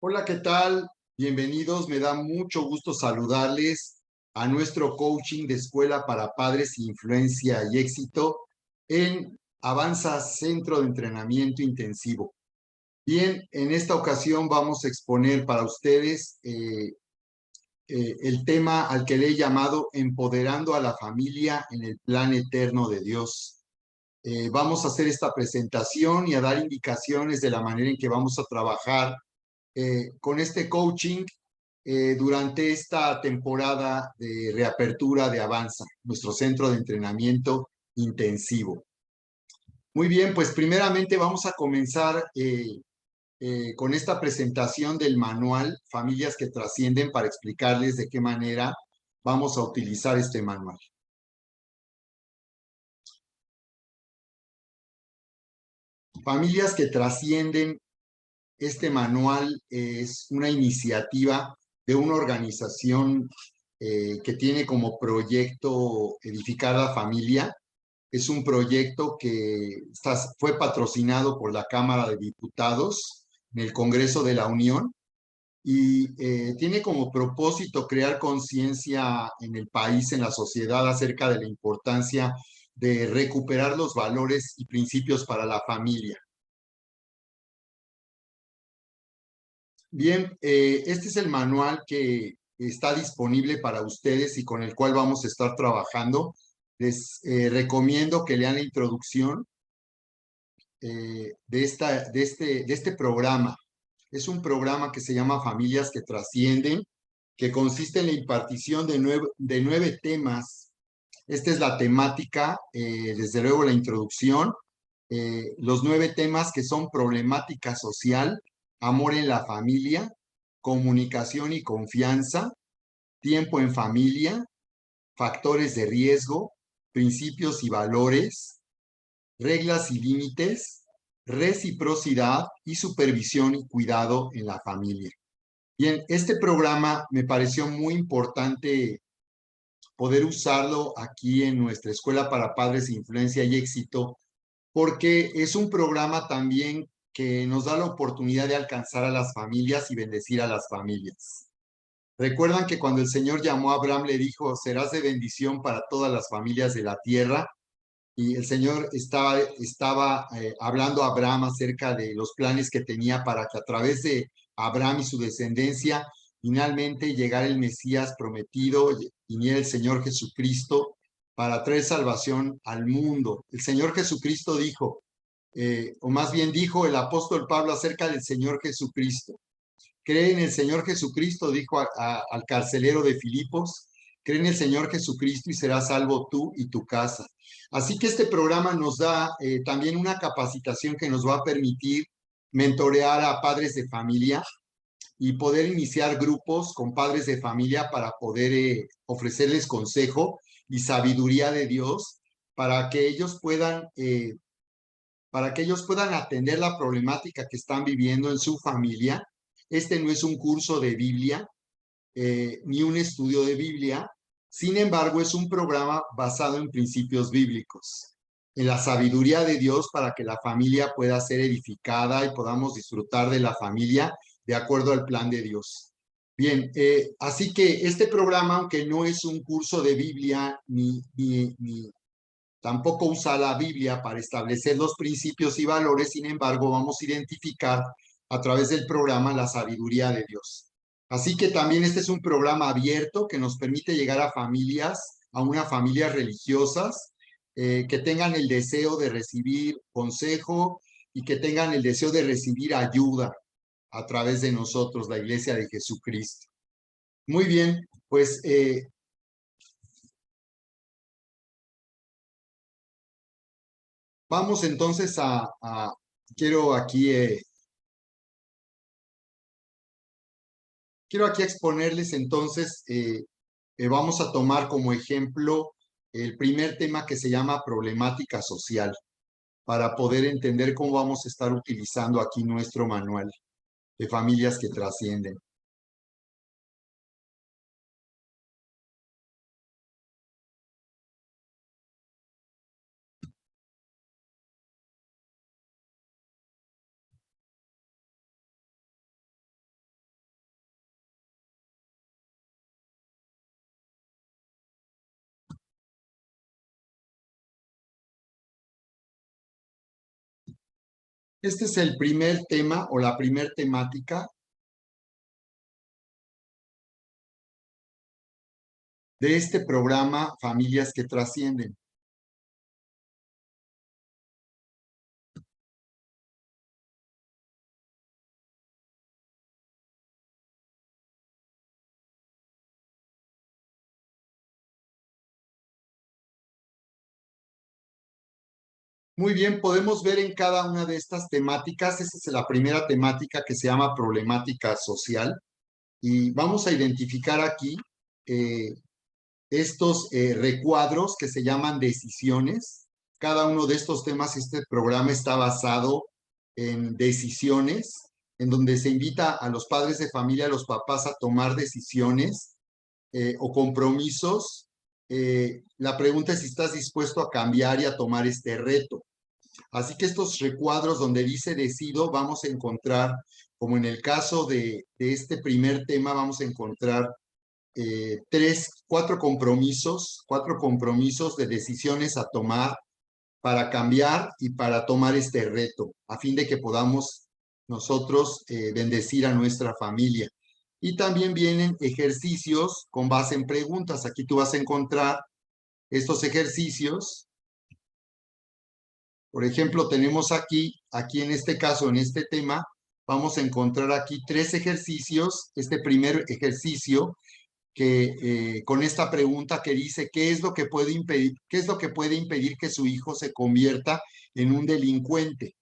Hola, ¿qué tal? Bienvenidos. Me da mucho gusto saludarles a nuestro coaching de Escuela para Padres, Influencia y Éxito en Avanza Centro de Entrenamiento Intensivo. Bien, en esta ocasión vamos a exponer para ustedes el tema al que le he llamado Empoderando a la familia en el plan eterno de Dios. Vamos a hacer esta presentación y a dar indicaciones de la manera en que vamos a trabajar con este coaching durante esta temporada de reapertura de Avanza, nuestro centro de entrenamiento intensivo. Muy bien, pues primeramente vamos a comenzar con esta presentación del manual Familias que Trascienden para explicarles de qué manera vamos a utilizar este manual. Familias que Trascienden. Este manual es una iniciativa de una organización que tiene como proyecto Edificar la Familia. Es un proyecto que fue patrocinado por la Cámara de Diputados en el Congreso de la Unión y tiene como propósito crear conciencia en el país, en la sociedad, acerca de la importancia de recuperar los valores y principios para la familia. Bien, este es el manual que está disponible para ustedes y con el cual vamos a estar trabajando. Les recomiendo que lean la introducción de este programa. Es un programa que se llama Familias que Trascienden, que consiste en la impartición de nueve temas. Esta es la temática, desde luego la introducción, los nueve temas que son problemática social, amor en la familia, comunicación y confianza, tiempo en familia, factores de riesgo, principios y valores, reglas y límites, reciprocidad y supervisión y cuidado en la familia. Bien, este programa me pareció muy importante poder usarlo aquí en nuestra Escuela para Padres de Influencia y Éxito, porque es un programa también que nos da la oportunidad de alcanzar a las familias y bendecir a las familias. Recuerdan que cuando el Señor llamó a Abraham le dijo, serás de bendición para todas las familias de la tierra, y el Señor estaba hablando a Abraham acerca de los planes que tenía para que a través de Abraham y su descendencia finalmente llegara el Mesías prometido, viniera el Señor Jesucristo para traer salvación al mundo. El Señor Jesucristo dijo, o más bien dijo el apóstol Pablo acerca del Señor Jesucristo. Cree en el Señor Jesucristo, dijo al carcelero de Filipos, cree en el Señor Jesucristo y serás salvo tú y tu casa. Así que este programa nos da también una capacitación que nos va a permitir mentorear a padres de familia y poder iniciar grupos con padres de familia para poder ofrecerles consejo y sabiduría de Dios para que ellos puedan atender la problemática que están viviendo en su familia. Este no es un curso de Biblia, ni un estudio de Biblia. Sin embargo, es un programa basado en principios bíblicos, en la sabiduría de Dios para que la familia pueda ser edificada y podamos disfrutar de la familia de acuerdo al plan de Dios. Bien, así que este programa, aunque no es un curso de Biblia ni tampoco usa la Biblia para establecer los principios y valores, sin embargo, vamos a identificar a través del programa la sabiduría de Dios. Así que también este es un programa abierto que nos permite llegar a familias, a unas familias religiosas, que tengan el deseo de recibir consejo y que tengan el deseo de recibir ayuda a través de nosotros, la Iglesia de Jesucristo. Muy bien, pues vamos entonces quiero aquí quiero aquí exponerles entonces, vamos a tomar como ejemplo el primer tema que se llama problemática social, para poder entender cómo vamos a estar utilizando aquí nuestro manual de familias que trascienden. Este es el primer tema o la primer temática de este programa Familias que Trascienden. Muy bien, podemos ver en cada una de estas temáticas, esa es la primera temática que se llama problemática social, y vamos a identificar aquí eh, estos recuadros que se llaman decisiones. Cada uno de estos temas, este programa está basado en decisiones, en donde se invita a los padres de familia, a los papás a tomar decisiones o compromisos. La pregunta es si estás dispuesto a cambiar y a tomar este reto. Así que estos recuadros donde dice decido, vamos a encontrar, como en el caso de este primer tema, vamos a encontrar cuatro compromisos de decisiones a tomar para cambiar y para tomar este reto, a fin de que podamos nosotros bendecir a nuestra familia. Y también vienen ejercicios con base en preguntas. Aquí tú vas a encontrar estos ejercicios. Por ejemplo, tenemos aquí en este caso, en este tema, vamos a encontrar aquí 3 ejercicios. Este primer ejercicio que con esta pregunta que dice ¿qué es lo que puede impedir que su hijo se convierta en un delincuente?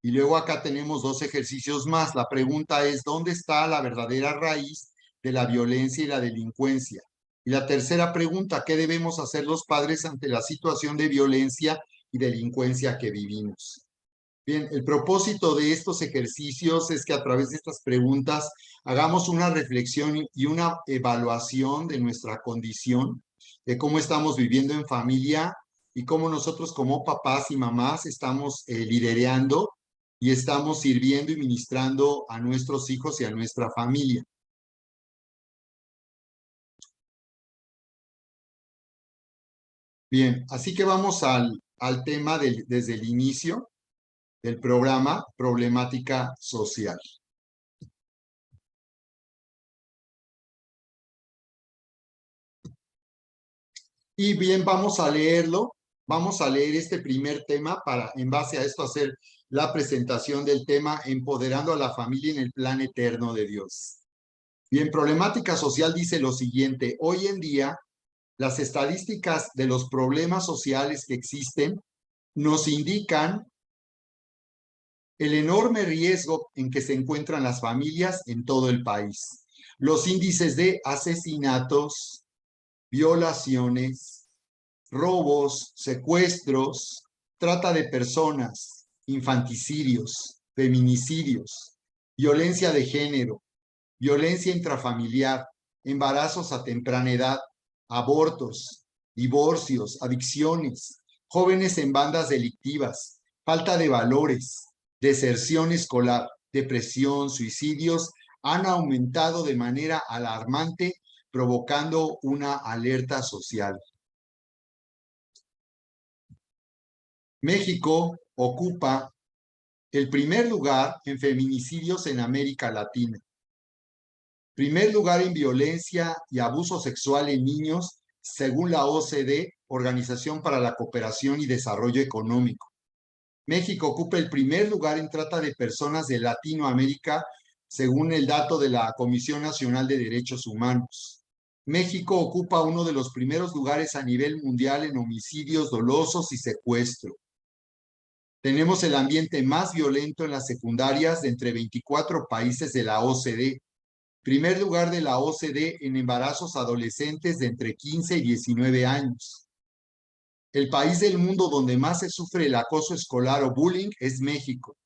Y luego acá tenemos 2 ejercicios más. La pregunta es ¿dónde está la verdadera raíz de la violencia y la delincuencia? Y la tercera pregunta, ¿qué debemos hacer los padres ante la situación de violencia y delincuencia que vivimos? Bien, el propósito de estos ejercicios es que a través de estas preguntas hagamos una reflexión y una evaluación de nuestra condición, de cómo estamos viviendo en familia y cómo nosotros como papás y mamás estamos liderando y estamos sirviendo y ministrando a nuestros hijos y a nuestra familia. Bien, así que vamos al tema desde el inicio del programa, problemática social. Y bien, vamos a leer este primer tema para, en base a esto, hacer la presentación del tema Empoderando a la familia en el plan eterno de Dios. Bien, problemática social dice lo siguiente: hoy en día, las estadísticas de los problemas sociales que existen nos indican el enorme riesgo en que se encuentran las familias en todo el país. Los índices de asesinatos, violaciones, robos, secuestros, trata de personas, infanticidios, feminicidios, violencia de género, violencia intrafamiliar, embarazos a temprana edad, abortos, divorcios, adicciones, jóvenes en bandas delictivas, falta de valores, deserción escolar, depresión, suicidios, han aumentado de manera alarmante, provocando una alerta social. México ocupa el primer lugar en feminicidios en América Latina, primer lugar en violencia y abuso sexual en niños, según la OCDE, Organización para la Cooperación y Desarrollo Económico. México ocupa el primer lugar en trata de personas de Latinoamérica, según el dato de la Comisión Nacional de Derechos Humanos. México ocupa uno de los primeros lugares a nivel mundial en homicidios dolosos y secuestro. Tenemos el ambiente más violento en las secundarias de entre 24 países de la OCDE. Primer lugar de la OCDE en embarazos adolescentes de entre 15 y 19 años. El país del mundo donde más se sufre el acoso escolar o bullying es México.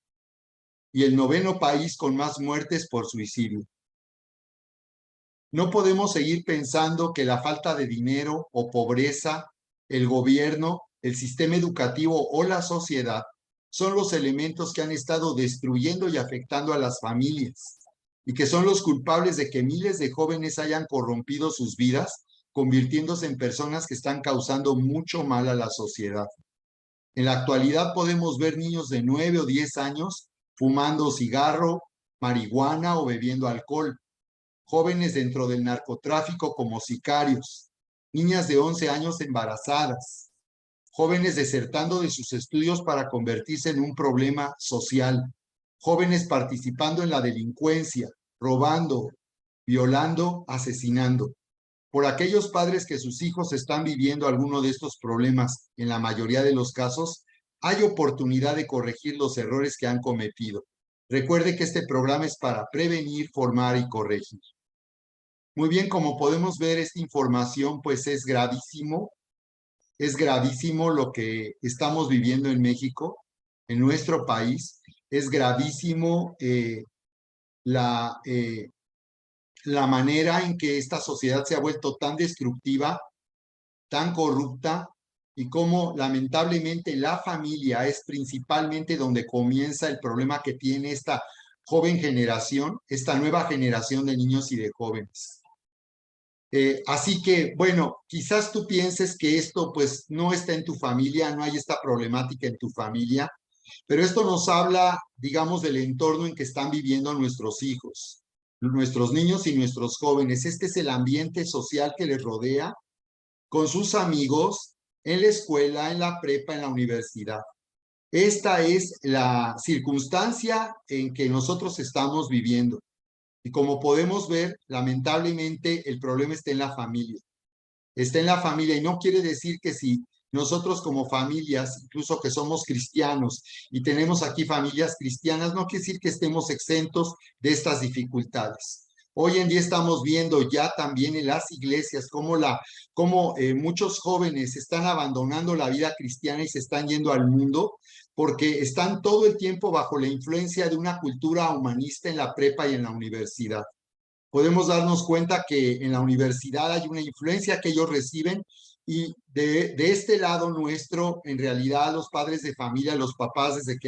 Y el 9º país con más muertes por suicidio. No podemos seguir pensando que la falta de dinero o pobreza, el gobierno, el sistema educativo o la sociedad son los elementos que han estado destruyendo y afectando a las familias y que son los culpables de que miles de jóvenes hayan corrompido sus vidas, convirtiéndose en personas que están causando mucho mal a la sociedad. En la actualidad podemos ver niños de 9 o 10 años fumando cigarro, marihuana o bebiendo alcohol, jóvenes dentro del narcotráfico como sicarios, niñas de 11 años embarazadas, jóvenes desertando de sus estudios para convertirse en un problema social, jóvenes participando en la delincuencia, robando, violando, asesinando. Por aquellos padres que sus hijos están viviendo alguno de estos problemas, en la mayoría de los casos, hay oportunidad de corregir los errores que han cometido. Recuerde que este programa es para prevenir, formar y corregir. Muy bien, como podemos ver, esta información pues es gravísimo lo que estamos viviendo en México, en nuestro país. Es gravísimo la, la manera en que esta sociedad se ha vuelto tan destructiva, tan corrupta, y cómo lamentablemente la familia es principalmente donde comienza el problema que tiene esta joven generación, esta nueva generación de niños y de jóvenes. Así que, bueno, quizás tú pienses que esto pues no está en tu familia, no hay esta problemática en tu familia, pero esto nos habla, digamos, del entorno en que están viviendo nuestros hijos, nuestros niños y nuestros jóvenes. Este es el ambiente social que les rodea, con sus amigos, en la escuela, en la prepa, en la universidad. Esta es la circunstancia en que nosotros estamos viviendo. Y como podemos ver, lamentablemente el problema está en la familia. Está en la familia y no quiere decir que si nosotros como familias, incluso que somos cristianos y tenemos aquí familias cristianas, no quiere decir que estemos exentos de estas dificultades. Hoy en día estamos viendo ya también en las iglesias cómo muchos jóvenes están abandonando la vida cristiana y se están yendo al mundo porque están todo el tiempo bajo la influencia de una cultura humanista en la prepa y en la universidad. Podemos darnos cuenta que en la universidad hay una influencia que ellos reciben y de este lado nuestro, en realidad los padres de familia, los papás, desde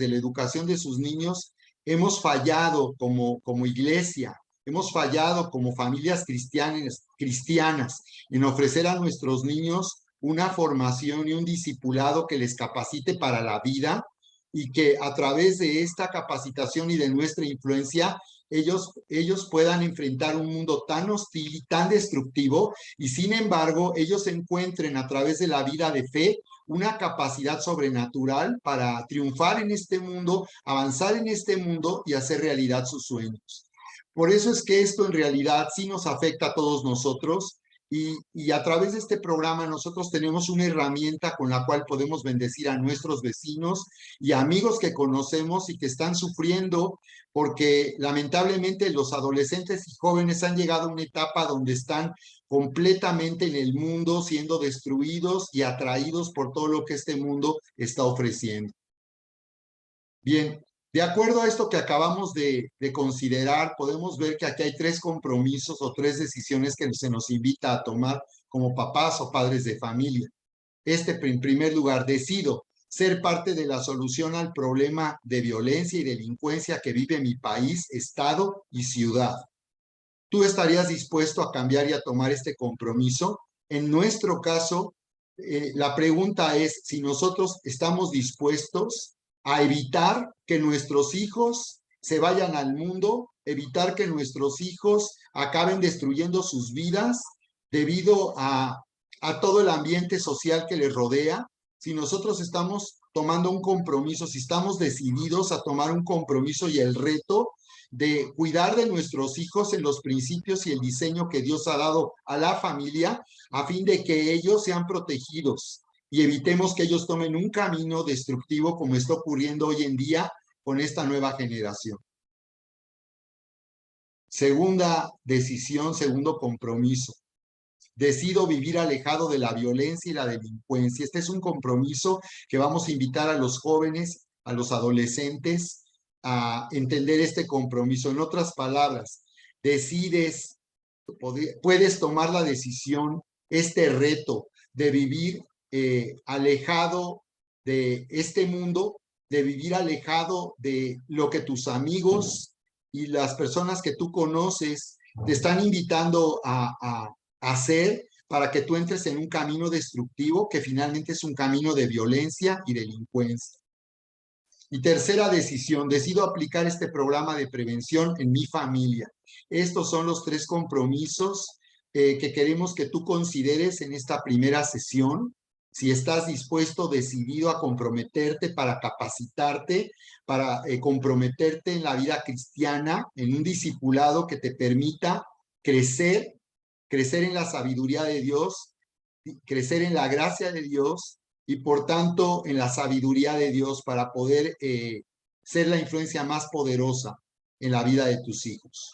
la educación de sus niños, hemos fallado como iglesia, hemos fallado como familias cristianas en ofrecer a nuestros niños una formación y un discipulado que les capacite para la vida y que a través de esta capacitación y de nuestra influencia, ellos puedan enfrentar un mundo tan hostil y tan destructivo, y sin embargo, ellos encuentren a través de la vida de fe una capacidad sobrenatural para triunfar en este mundo, avanzar en este mundo y hacer realidad sus sueños. Por eso es que esto en realidad sí nos afecta a todos nosotros. Y a través de este programa nosotros tenemos una herramienta con la cual podemos bendecir a nuestros vecinos y amigos que conocemos y que están sufriendo porque lamentablemente los adolescentes y jóvenes han llegado a una etapa donde están completamente en el mundo siendo destruidos y atraídos por todo lo que este mundo está ofreciendo. Bien, de acuerdo a esto que acabamos de considerar, podemos ver que aquí hay 3 compromisos o 3 decisiones que se nos invita a tomar como papás o padres de familia. En primer lugar, decido ser parte de la solución al problema de violencia y delincuencia que vive mi país, estado y ciudad. ¿Tú estarías dispuesto a cambiar y a tomar este compromiso? En nuestro caso, la pregunta es si nosotros estamos dispuestos a evitar que nuestros hijos se vayan al mundo, evitar que nuestros hijos acaben destruyendo sus vidas debido a todo el ambiente social que les rodea. Si nosotros estamos tomando un compromiso, si estamos decididos a tomar un compromiso y el reto de cuidar de nuestros hijos en los principios y el diseño que Dios ha dado a la familia, a fin de que ellos sean protegidos y evitemos que ellos tomen un camino destructivo como está ocurriendo hoy en día con esta nueva generación. Segunda decisión, segundo compromiso. Decido vivir alejado de la violencia y la delincuencia. Este es un compromiso que vamos a invitar a los jóvenes, a los adolescentes, a entender este compromiso. En otras palabras, puedes tomar la decisión, este reto de vivir alejado de este mundo, de vivir alejado de lo que tus amigos y las personas que tú conoces te están invitando a hacer para que tú entres en un camino destructivo que finalmente es un camino de violencia y delincuencia. Y tercera decisión, decido aplicar este programa de prevención en mi familia. Estos son los 3 compromisos que queremos que tú consideres en esta primera sesión. Si estás dispuesto, decidido a comprometerte para capacitarte, para comprometerte en la vida cristiana, en un discipulado que te permita crecer, crecer en la sabiduría de Dios, crecer en la gracia de Dios y por tanto en la sabiduría de Dios para poder ser la influencia más poderosa en la vida de tus hijos.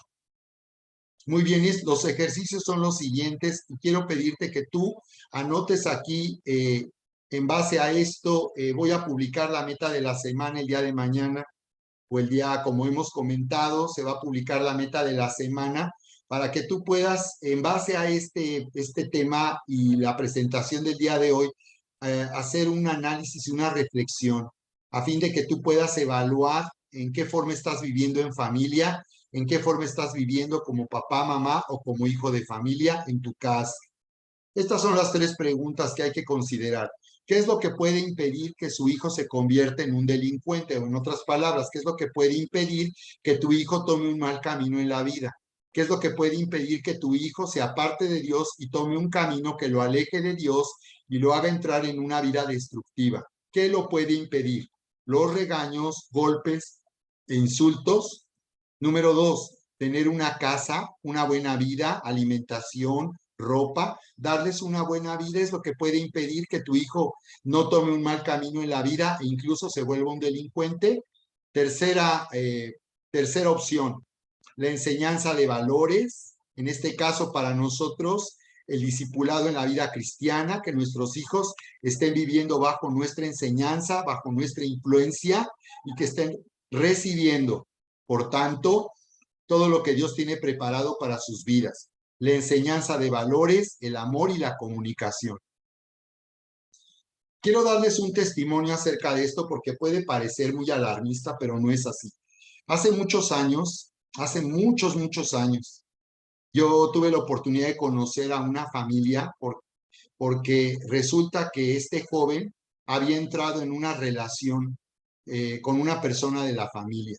Muy bien, los ejercicios son los siguientes y quiero pedirte que tú anotes aquí, en base a esto, voy a publicar la meta de la semana el día de mañana o el día, como hemos comentado, se va a publicar la meta de la semana para que tú puedas, en base a este tema y la presentación del día de hoy, hacer un análisis y una reflexión a fin de que tú puedas evaluar en qué forma estás viviendo en familia, en qué forma estás viviendo como papá, mamá o como hijo de familia en tu casa. Estas son las 3 preguntas que hay que considerar. ¿Qué es lo que puede impedir que su hijo se convierta en un delincuente? O en otras palabras, ¿qué es lo que puede impedir que tu hijo tome un mal camino en la vida? ¿Qué es lo que puede impedir que tu hijo se aparte de Dios y tome un camino que lo aleje de Dios y lo haga entrar en una vida destructiva? ¿Qué lo puede impedir? Los regaños, golpes e insultos. Número 2, tener una casa, una buena vida, alimentación, ropa. Darles una buena vida es lo que puede impedir que tu hijo no tome un mal camino en la vida e incluso se vuelva un delincuente. Tercera opción, la enseñanza de valores. En este caso, para nosotros, el discipulado en la vida cristiana, que nuestros hijos estén viviendo bajo nuestra enseñanza, bajo nuestra influencia y que estén recibiendo, por tanto, todo lo que Dios tiene preparado para sus vidas. La enseñanza de valores, el amor y la comunicación. Quiero darles un testimonio acerca de esto porque puede parecer muy alarmista, pero no es así. Hace muchos años, hace muchos años, yo tuve la oportunidad de conocer a una familia porque resulta que este joven había entrado en una relación con una persona de la familia.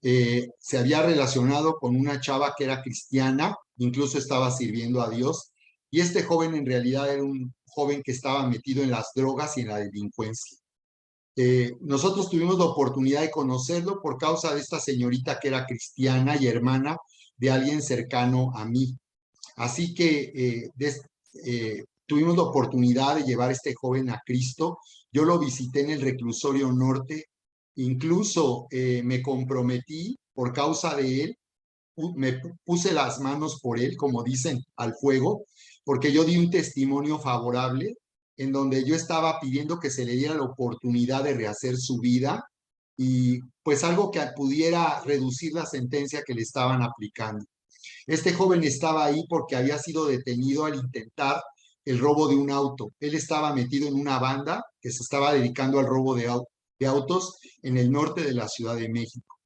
Se había relacionado con una chava que era cristiana, incluso estaba sirviendo a Dios, y este joven en realidad era un joven que estaba metido en las drogas y en la delincuencia. Nosotros tuvimos la oportunidad de conocerlo por causa de esta señorita que era cristiana y hermana de alguien cercano a mí. Así que tuvimos la oportunidad de llevar a este joven a Cristo. Yo lo visité en el reclusorio norte, incluso me comprometí por causa de él, me puse las manos por él, como dicen, al fuego, porque yo di un testimonio favorable en donde yo estaba pidiendo que se le diera la oportunidad de rehacer su vida y pues algo que pudiera reducir la sentencia que le estaban aplicando. Este joven estaba ahí porque había sido detenido al intentar el robo de un auto. Él estaba metido en una banda que se estaba dedicando al robo de autos en el norte de la Ciudad de México.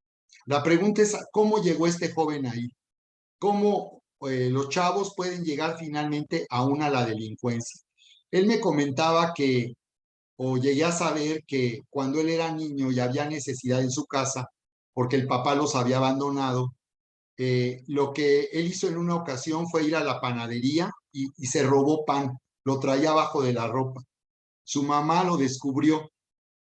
La pregunta es, ¿cómo llegó este joven ahí? ¿Cómo los chavos pueden llegar finalmente aún a la delincuencia? Él me comentaba que, o llegué a saber que cuando él era niño y había necesidad en su casa, porque el papá los había abandonado, lo que él hizo en una ocasión fue ir a la panadería y se robó pan, lo traía abajo de la ropa. Su mamá lo descubrió.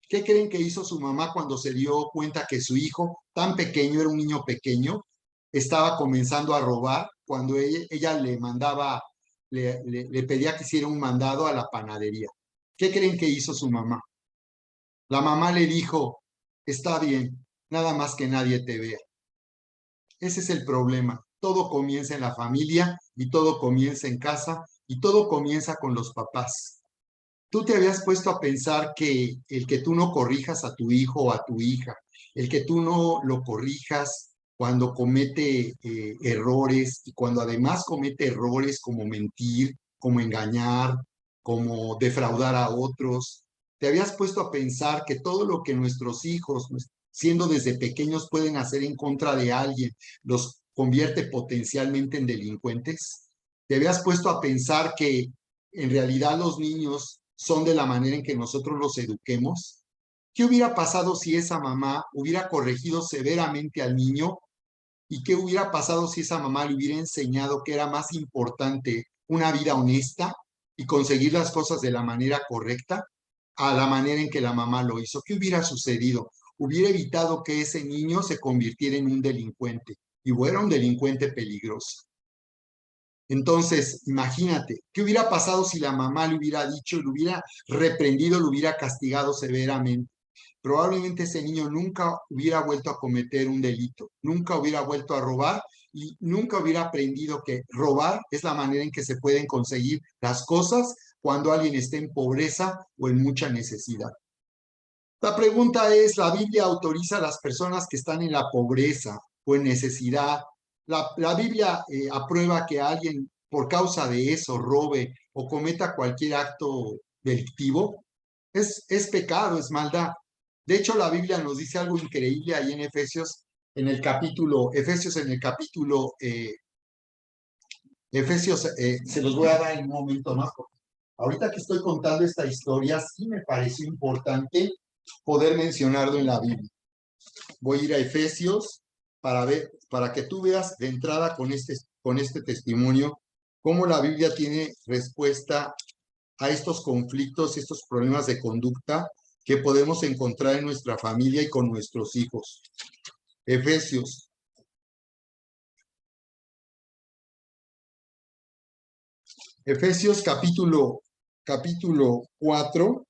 ¿Qué creen que hizo su mamá cuando se dio cuenta que su hijo, tan pequeño, era un niño pequeño, estaba comenzando a robar cuando ella le mandaba, le pedía que hiciera un mandado a la panadería? ¿Qué creen que hizo su mamá? La mamá le dijo, está bien, nada más que nadie te vea. Ese es el problema. Todo comienza en la familia y todo comienza en casa y todo comienza con los papás. ¿Tú te habías puesto a pensar que el que tú no corrijas a tu hijo o a tu hija, el que tú no lo corrijas cuando comete errores y cuando además comete errores como mentir, como engañar, como defraudar a otros, te habías puesto a pensar que todo lo que nuestros hijos, siendo desde pequeños, pueden hacer en contra de alguien, los convierte potencialmente en delincuentes? ¿Te habías puesto a pensar que en realidad los niños son de la manera en que nosotros los eduquemos? ¿Qué hubiera pasado si esa mamá hubiera corregido severamente al niño? ¿Y qué hubiera pasado si esa mamá le hubiera enseñado que era más importante una vida honesta y conseguir las cosas de la manera correcta a la manera en que la mamá lo hizo? ¿Qué hubiera sucedido? Hubiera evitado que ese niño se convirtiera en un delincuente y fuera un delincuente peligroso. Entonces, imagínate, ¿qué hubiera pasado si la mamá le hubiera dicho, le hubiera reprendido, le hubiera castigado severamente? Probablemente ese niño nunca hubiera vuelto a cometer un delito, nunca hubiera vuelto a robar y nunca hubiera aprendido que robar es la manera en que se pueden conseguir las cosas cuando alguien esté en pobreza o en mucha necesidad. La pregunta es, ¿la Biblia autoriza a las personas que están en la pobreza o en necesidad? ¿La Biblia aprueba que alguien por causa de eso robe o cometa cualquier acto delictivo? Es pecado, es maldad. De hecho, la Biblia nos dice algo increíble ahí en Efesios, Efesios, se los voy a dar en un momento más. Ahorita que estoy contando esta historia, sí me pareció importante poder mencionarlo en la Biblia. Voy a ir a Efesios para que tú veas de entrada con este testimonio cómo la Biblia tiene respuesta a estos conflictos, estos problemas de conducta que podemos encontrar en nuestra familia y con nuestros hijos. Efesios. Efesios capítulo 4.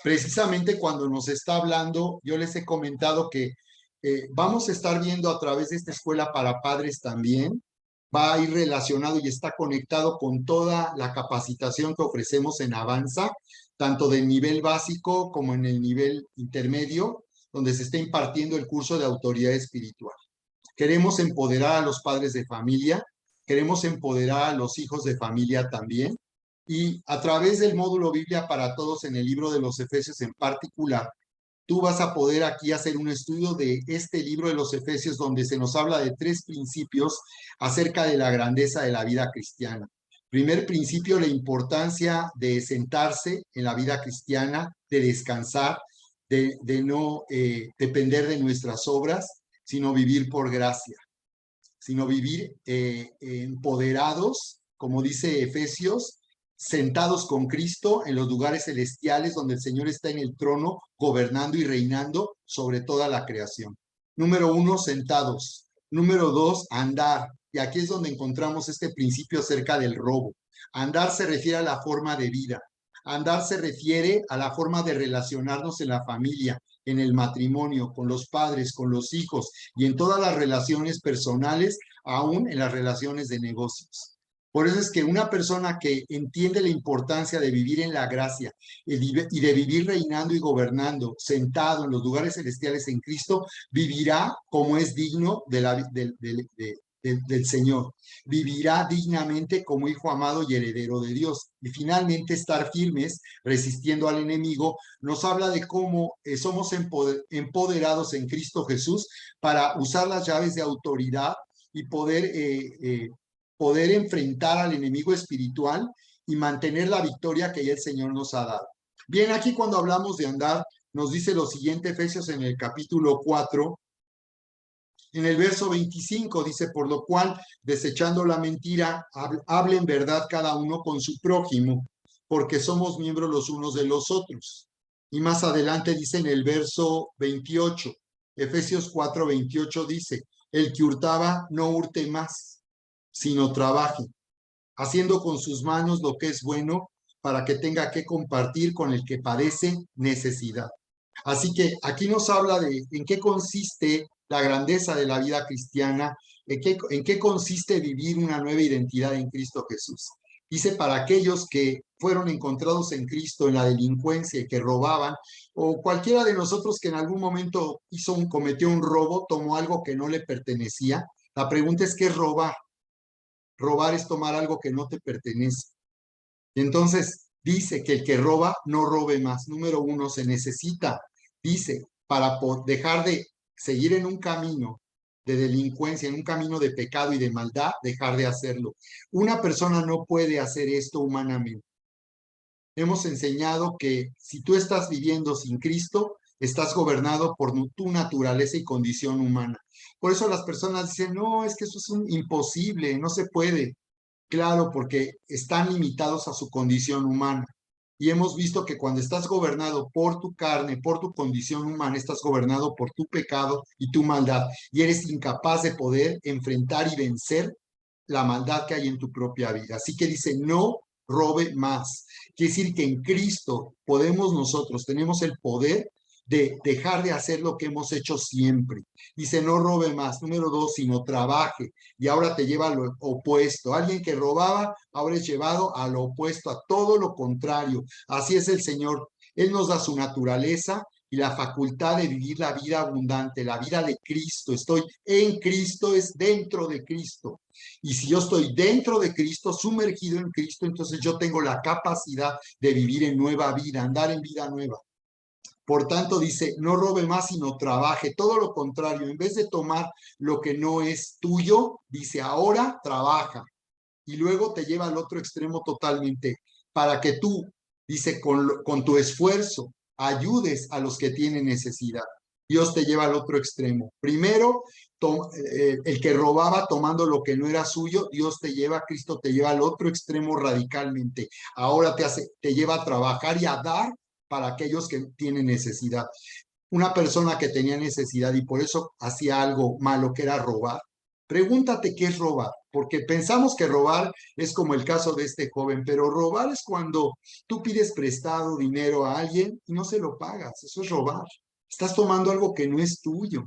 Precisamente cuando nos está hablando, yo les he comentado que vamos a estar viendo a través de esta escuela para padres también, va a ir relacionado y está conectado con toda la capacitación que ofrecemos en Avanza, tanto del nivel básico como en el nivel intermedio, donde se está impartiendo el curso de autoridad espiritual. Queremos empoderar a los padres de familia, queremos empoderar a los hijos de familia también, y a través del módulo Biblia para Todos en el libro de los Efesios en particular, tú vas a poder aquí hacer un estudio de este libro de los Efesios donde se nos habla de 3 principios acerca de la grandeza de la vida cristiana. Primer principio, la importancia de sentarse en la vida cristiana, de descansar, de no depender de nuestras obras, sino vivir por gracia, sino vivir empoderados, como dice Efesios, sentados con Cristo en los lugares celestiales donde el Señor está en el trono, gobernando y reinando sobre toda la creación. Número 1, sentados. Número 2, andar. Y aquí es donde encontramos este principio acerca del robo. Andar se refiere a la forma de vida. Andar se refiere a la forma de relacionarnos en la familia, en el matrimonio, con los padres, con los hijos y en todas las relaciones personales, aún en las relaciones de negocios. Por eso es que una persona que entiende la importancia de vivir en la gracia y de vivir reinando y gobernando, sentado en los lugares celestiales en Cristo, vivirá como es digno del Señor. Vivirá dignamente como hijo amado y heredero de Dios. Y finalmente estar firmes, resistiendo al enemigo, nos habla de cómo somos empoderados en Cristo Jesús para usar las llaves de autoridad y poder enfrentar al enemigo espiritual y mantener la victoria que ya el Señor nos ha dado. Bien, aquí cuando hablamos de andar, nos dice lo siguiente, Efesios en el capítulo 4, en el verso 25, dice, por lo cual, desechando la mentira, hablen verdad cada uno con su prójimo, porque somos miembros los unos de los otros. Y más adelante dice en el verso 28, Efesios 4, 28 dice, el que hurtaba no hurte más, sino trabaje, haciendo con sus manos lo que es bueno para que tenga que compartir con el que padece necesidad. Así que aquí nos habla de en qué consiste la grandeza de la vida cristiana, en qué consiste vivir una nueva identidad en Cristo Jesús. Dice, para aquellos que fueron encontrados en Cristo en la delincuencia y que robaban, o cualquiera de nosotros que en algún momento cometió un robo, tomó algo que no le pertenecía. La pregunta es, ¿qué es robar? Robar es tomar algo que no te pertenece. Entonces, dice que el que roba, no robe más. Número 1, se necesita, dice, para dejar de seguir en un camino de delincuencia, en un camino de pecado y de maldad, dejar de hacerlo. Una persona no puede hacer esto humanamente. Hemos enseñado que si tú estás viviendo sin Cristo, estás gobernado por tu naturaleza y condición humana. Por eso las personas dicen, no, es que eso es imposible, no se puede. Claro, porque están limitados a su condición humana. Y hemos visto que cuando estás gobernado por tu carne, por tu condición humana, estás gobernado por tu pecado y tu maldad, y eres incapaz de poder enfrentar y vencer la maldad que hay en tu propia vida. Así que dice, no robe más. Quiere decir que en Cristo podemos nosotros, tenemos el poder de dejar de hacer lo que hemos hecho siempre. Dice, no robe más. Número 2, sino trabaje. Y ahora te lleva a lo opuesto. Alguien que robaba, ahora es llevado a lo opuesto, a todo lo contrario. Así es el Señor. Él nos da su naturaleza y la facultad de vivir la vida abundante, la vida de Cristo. Estoy en Cristo, es dentro de Cristo. Y si yo estoy dentro de Cristo, sumergido en Cristo, entonces yo tengo la capacidad de vivir en nueva vida, andar en vida nueva. Por tanto, dice, no robe más, sino trabaje. Todo lo contrario, en vez de tomar lo que no es tuyo, dice, ahora trabaja. Y luego te lleva al otro extremo totalmente, para que tú, dice, con tu esfuerzo, ayudes a los que tienen necesidad. Dios te lleva al otro extremo. Primero, el que robaba tomando lo que no era suyo, Dios te lleva, Cristo te lleva al otro extremo radicalmente. Ahora te lleva a trabajar y a dar para aquellos que tienen necesidad. Una persona que tenía necesidad y por eso hacía algo malo, que era robar. Pregúntate qué es robar, porque pensamos que robar es como el caso de este joven, pero robar es cuando tú pides prestado dinero a alguien y no se lo pagas. Eso es robar. Estás tomando algo que no es tuyo.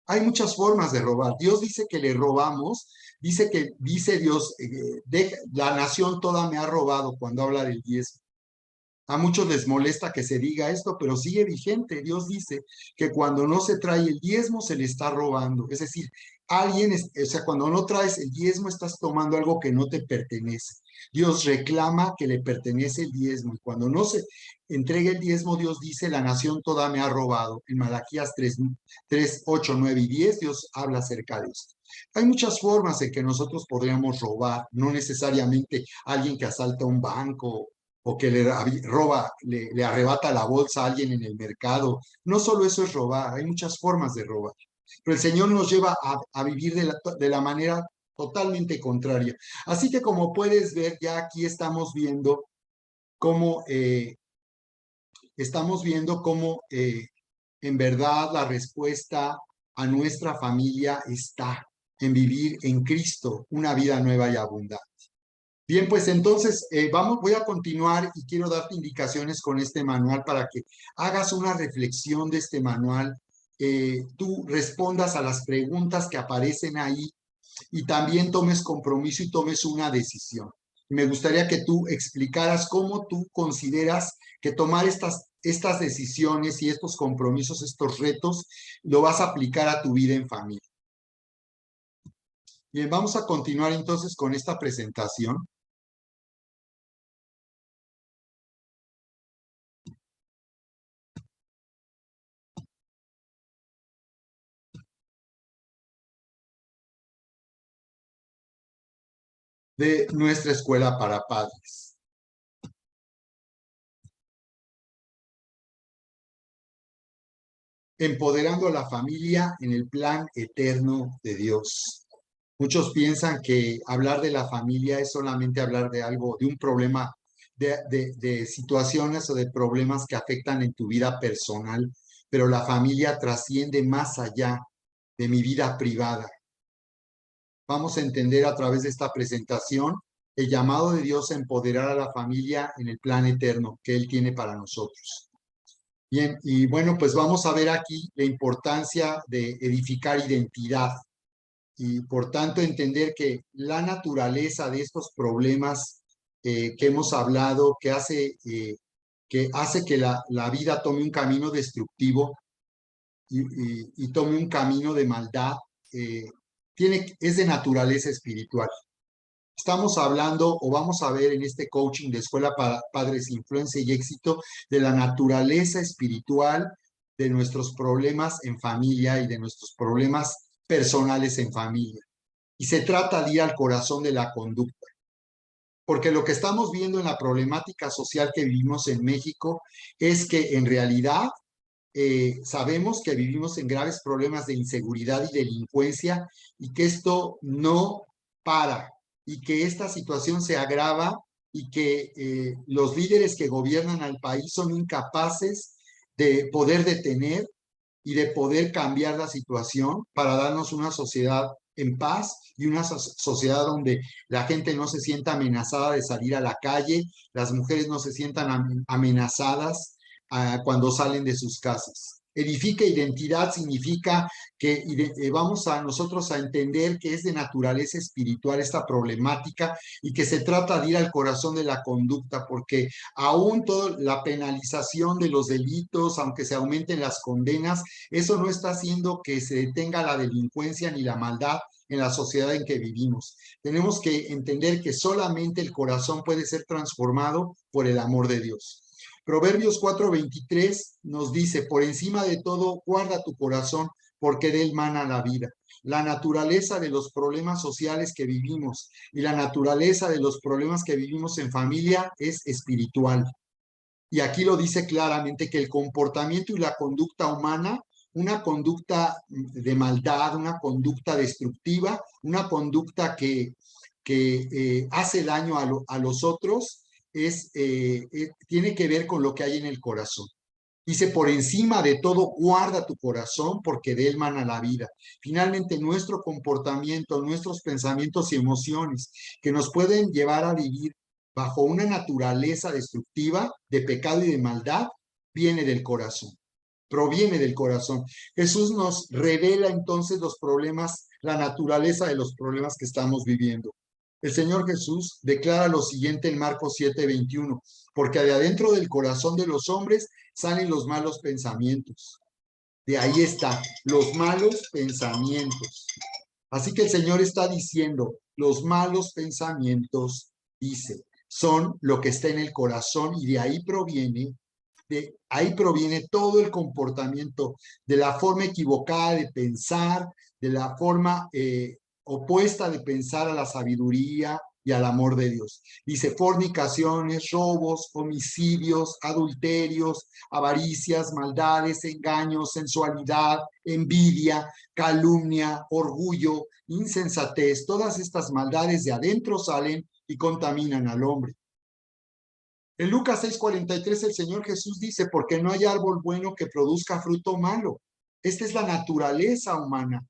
Hay muchas formas de robar. Dios dice que le robamos, dice Dios, la nación toda me ha robado cuando habla del diezmo. A muchos les molesta que se diga esto, pero sigue vigente. Dios dice que cuando no se trae el diezmo se le está robando. Es decir, o sea, cuando no traes el diezmo estás tomando algo que no te pertenece. Dios reclama que le pertenece el diezmo. Y cuando no se entrega el diezmo, Dios dice, la nación toda me ha robado. En Malaquías 3, 8, 9 y 10, Dios habla acerca de esto. Hay muchas formas en que nosotros podríamos robar, no necesariamente alguien que asalta un banco o que le arrebata la bolsa a alguien en el mercado. No solo eso es robar, hay muchas formas de robar. Pero el Señor nos lleva a vivir de la manera totalmente contraria. Así que como puedes ver, ya aquí cómo, eh, estamos viendo cómo en verdad la respuesta a nuestra familia está en vivir en Cristo una vida nueva y abundante. Bien, pues entonces voy a continuar y quiero darte indicaciones con este manual para que hagas una reflexión de este manual, tú respondas a las preguntas que aparecen ahí y también tomes compromiso y tomes una decisión. Me gustaría que tú explicaras cómo tú consideras que tomar estas decisiones y estos compromisos, estos retos, lo vas a aplicar a tu vida en familia. Bien, vamos a continuar entonces con esta presentación. De nuestra escuela para padres. Empoderando a la familia en el plan eterno de Dios. Muchos piensan que hablar de la familia es solamente hablar de algo, de un problema, de situaciones o de problemas que afectan en tu vida personal, pero la familia trasciende más allá de mi vida privada. Vamos a entender a través de esta presentación el llamado de Dios a empoderar a la familia en el plan eterno que Él tiene para nosotros. Bien, y bueno, pues vamos a ver aquí la importancia de edificar identidad y por tanto entender que la naturaleza de estos problemas que hemos hablado, que hace que la vida tome un camino destructivo y tome un camino de maldad, es de naturaleza espiritual. Estamos hablando o vamos a ver en este coaching de Escuela para Padres, Influencia y Éxito de la naturaleza espiritual de nuestros problemas en familia y de nuestros problemas personales en familia. Y se trata de ir al corazón de la conducta. Porque lo que estamos viendo en la problemática social que vivimos en México es que en realidad sabemos que vivimos en graves problemas de inseguridad y delincuencia y que esto no para y que esta situación se agrava y que los líderes que gobiernan al país son incapaces de poder detener y de poder cambiar la situación para darnos una sociedad en paz y una sociedad donde la gente no se sienta amenazada de salir a la calle, las mujeres no se sientan amenazadas cuando salen de sus casas. Edifica identidad significa que vamos a nosotros a entender que es de naturaleza espiritual esta problemática y que se trata de ir al corazón de la conducta, porque aún toda la penalización de los delitos, aunque se aumenten las condenas, eso no está haciendo que se detenga la delincuencia ni la maldad en la sociedad en que vivimos. Tenemos que entender que solamente el corazón puede ser transformado por el amor de Dios. Proverbios 4:23 nos dice, por encima de todo, guarda tu corazón, porque de él mana la vida. La naturaleza de los problemas sociales que vivimos y la naturaleza de los problemas que vivimos en familia es espiritual. Y aquí lo dice claramente que el comportamiento y la conducta humana, una conducta de maldad, una conducta destructiva, una conducta que hace daño a los otros, tiene que ver con lo que hay en el corazón. Dice, por encima de todo, guarda tu corazón porque de él mana la vida. Finalmente, nuestro comportamiento, nuestros pensamientos y emociones que nos pueden llevar a vivir bajo una naturaleza destructiva de pecado y de maldad, viene del corazón, proviene del corazón. Jesús nos revela entonces los problemas, la naturaleza de los problemas que estamos viviendo. El Señor Jesús declara lo siguiente en Marcos 7:21, porque de adentro del corazón de los hombres salen los malos pensamientos. De ahí está, los malos pensamientos. Así que el Señor está diciendo, los malos pensamientos, dice, son lo que está en el corazón y de ahí proviene todo el comportamiento, de la forma equivocada de pensar, de la forma opuesta de pensar a la sabiduría y al amor de Dios. Dice, fornicaciones, robos, homicidios, adulterios, avaricias, maldades, engaños, sensualidad, envidia, calumnia, orgullo, insensatez. Todas estas maldades de adentro salen y contaminan al hombre. En Lucas 6:43 el Señor Jesús dice, porque no hay árbol bueno que produzca fruto malo. Esta es la naturaleza humana.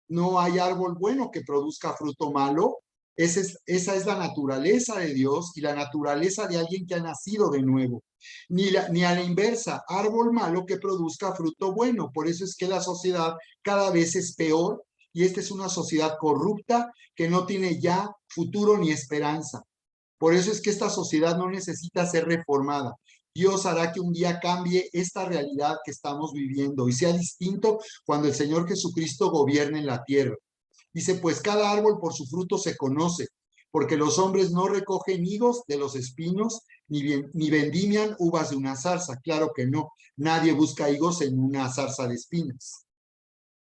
No hay árbol bueno que produzca fruto malo. Esa es la naturaleza de Dios y la naturaleza de alguien que ha nacido de nuevo. Ni a la inversa, árbol malo que produzca fruto bueno. Por eso es que la sociedad cada vez es peor y esta es una sociedad corrupta que no tiene ya futuro ni esperanza. Por eso es que esta sociedad no necesita ser reformada. Dios hará que un día cambie esta realidad que estamos viviendo y sea distinto cuando el Señor Jesucristo gobierne en la tierra. Dice, pues cada árbol por su fruto se conoce, porque los hombres no recogen higos de los espinos, ni vendimian uvas de una zarza. Claro que no, nadie busca higos en una zarza de espinas.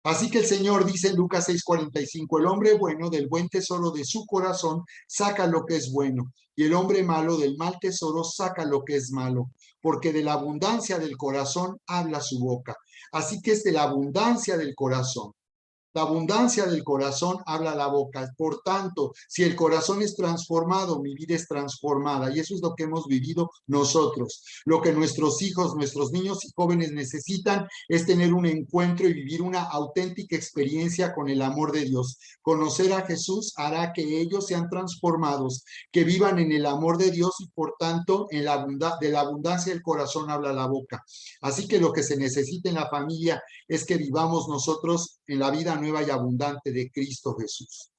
Así que el Señor dice en Lucas 6:45, el hombre bueno del buen tesoro de su corazón saca lo que es bueno, y el hombre malo del mal tesoro saca lo que es malo, porque de la abundancia del corazón habla su boca. Así que es de la abundancia del corazón. La abundancia del corazón habla la boca. Por tanto, si el corazón es transformado, mi vida es transformada. Y eso es lo que hemos vivido nosotros. Lo que nuestros hijos, nuestros niños y jóvenes necesitan es tener un encuentro y vivir una auténtica experiencia con el amor de Dios. Conocer a Jesús hará que ellos sean transformados, que vivan en el amor de Dios y por tanto de la abundancia del corazón habla la boca. Así que lo que se necesita en la familia es que vivamos nosotros en la vida nueva y abundante de Cristo Jesús.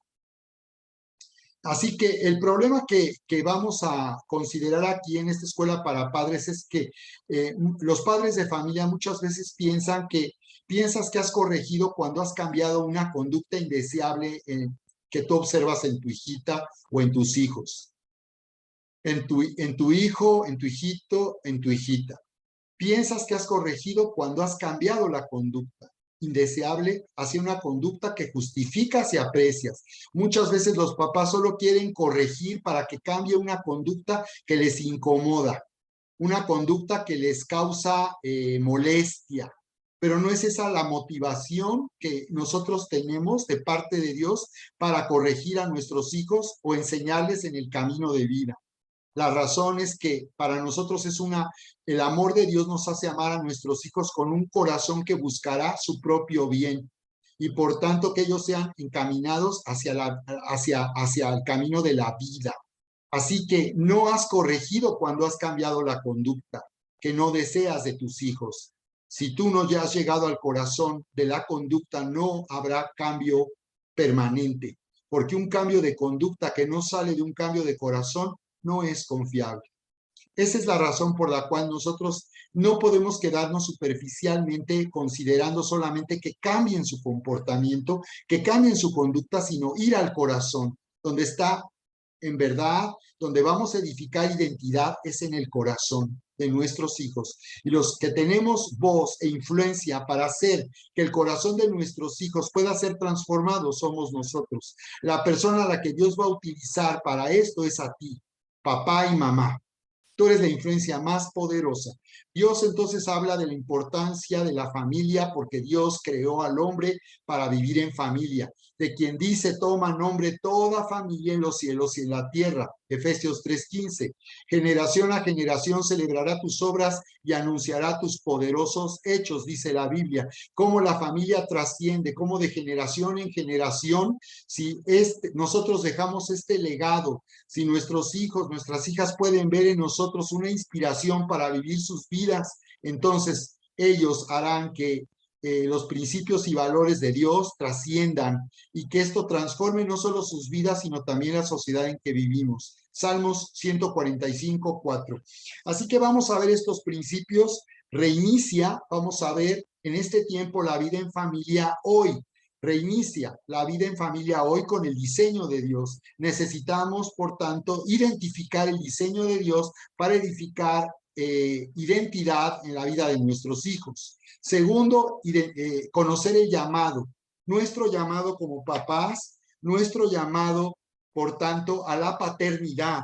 Así que el problema que vamos a considerar aquí en esta escuela para padres es que los padres de familia muchas veces piensas que has corregido cuando has cambiado una conducta indeseable que tú observas en tu hijita o en tus hijos, en tu hijo, en tu hijito, en tu hijita. Piensas que has corregido cuando has cambiado la conducta. indeseable hacia una conducta que justificas y aprecias. Muchas veces los papás solo quieren corregir para que cambie una conducta que les incomoda, una conducta que les causa molestia, pero no es esa la motivación que nosotros tenemos de parte de Dios para corregir a nuestros hijos o enseñarles en el camino de vida. La razón es que para nosotros el amor de Dios nos hace amar a nuestros hijos con un corazón que buscará su propio bien y por tanto que ellos sean encaminados hacia el camino de la vida. Así que no has corregido cuando has cambiado la conducta que no deseas de tus hijos. Si tú no ya has llegado al corazón de la conducta, no habrá cambio permanente, porque un cambio de conducta que no sale de un cambio de corazón no es confiable. Esa es la razón por la cual nosotros no podemos quedarnos superficialmente considerando solamente que cambien su comportamiento, que cambien su conducta, sino ir al corazón, donde está en verdad, donde vamos a edificar identidad es en el corazón de nuestros hijos. Y los que tenemos voz e influencia para hacer que el corazón de nuestros hijos pueda ser transformado somos nosotros. La persona a la que Dios va a utilizar para esto es a ti, papá y mamá. Tú eres la influencia más poderosa. Dios entonces habla de la importancia de la familia porque Dios creó al hombre para vivir en familia. De quien dice, toma nombre toda familia en los cielos y en la tierra. Efesios 3:15. Generación a generación celebrará tus obras y anunciará tus poderosos hechos, dice la Biblia. Cómo la familia trasciende, cómo de generación en generación, si nosotros dejamos este legado, si nuestros hijos, nuestras hijas pueden ver en nosotros una inspiración para vivir sus vidas, entonces ellos harán que los principios y valores de Dios trasciendan y que esto transforme no solo sus vidas, sino también la sociedad en que vivimos. Salmos 145:4. Así que vamos a ver estos principios. Reinicia, vamos a ver en este tiempo la vida en familia hoy. Reinicia la vida en familia hoy con el diseño de Dios. Necesitamos, por tanto, identificar el diseño de Dios para edificar identidad en la vida de nuestros hijos. Segundo, conocer el llamado, nuestro llamado como papás, nuestro llamado, por tanto, a la paternidad,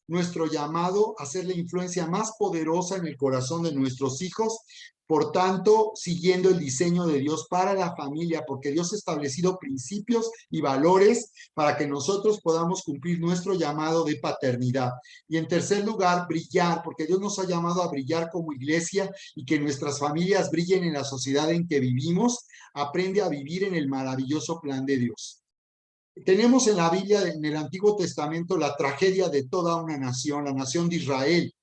nuestro llamado a ser la influencia más poderosa en el corazón de nuestros hijos, por tanto, siguiendo el diseño de Dios para la familia, porque Dios ha establecido principios y valores para que nosotros podamos cumplir nuestro llamado de paternidad. Y en tercer lugar, brillar, porque Dios nos ha llamado a brillar como iglesia y que nuestras familias brillen en la sociedad en que vivimos. Aprende a vivir en el maravilloso plan de Dios. Tenemos en la Biblia, en el Antiguo Testamento, la tragedia de toda una nación, la nación de Israel.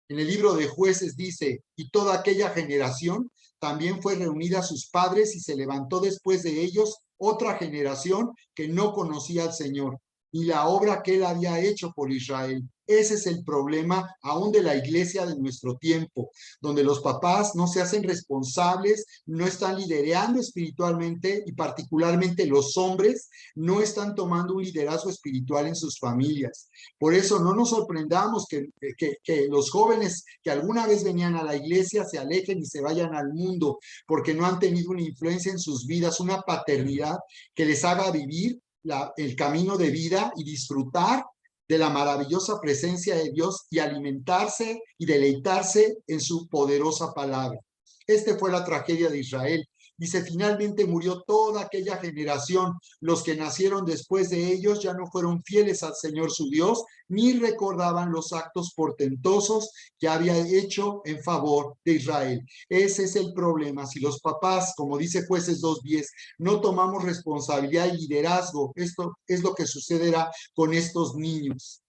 En el libro de Jueces dice, y toda aquella generación también fue reunida a sus padres y se levantó después de ellos otra generación que no conocía al Señor y la obra que él había hecho por Israel. Ese es el problema aún de la iglesia de nuestro tiempo, donde los papás no se hacen responsables, no están liderando espiritualmente y particularmente los hombres no están tomando un liderazgo espiritual en sus familias. Por eso no nos sorprendamos que los jóvenes que alguna vez venían a la iglesia se alejen y se vayan al mundo porque no han tenido una influencia en sus vidas, una paternidad que les haga vivir el camino de vida y disfrutar de la maravillosa presencia de Dios y alimentarse y deleitarse en su poderosa palabra. Esta fue la tragedia de Israel. Dice, finalmente murió toda aquella generación. Los que nacieron después de ellos ya no fueron fieles al Señor su Dios, ni recordaban los actos portentosos que había hecho en favor de Israel. Ese es el problema. Si los papás, como dice Jueces 2:10, no tomamos responsabilidad y liderazgo, esto es lo que sucederá con estos niños.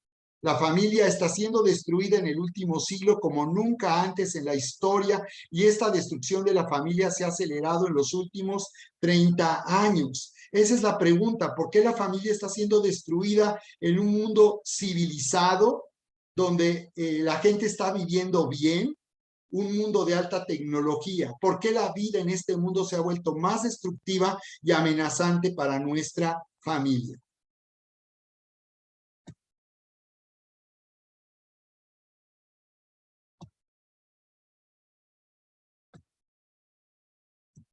La familia está siendo destruida en el último siglo como nunca antes en la historia y esta destrucción de la familia se ha acelerado en los últimos 30 años. Esa es la pregunta, ¿por qué la familia está siendo destruida en un mundo civilizado donde la gente está viviendo bien? Un mundo de alta tecnología. ¿Por qué la vida en este mundo se ha vuelto más destructiva y amenazante para nuestra familia?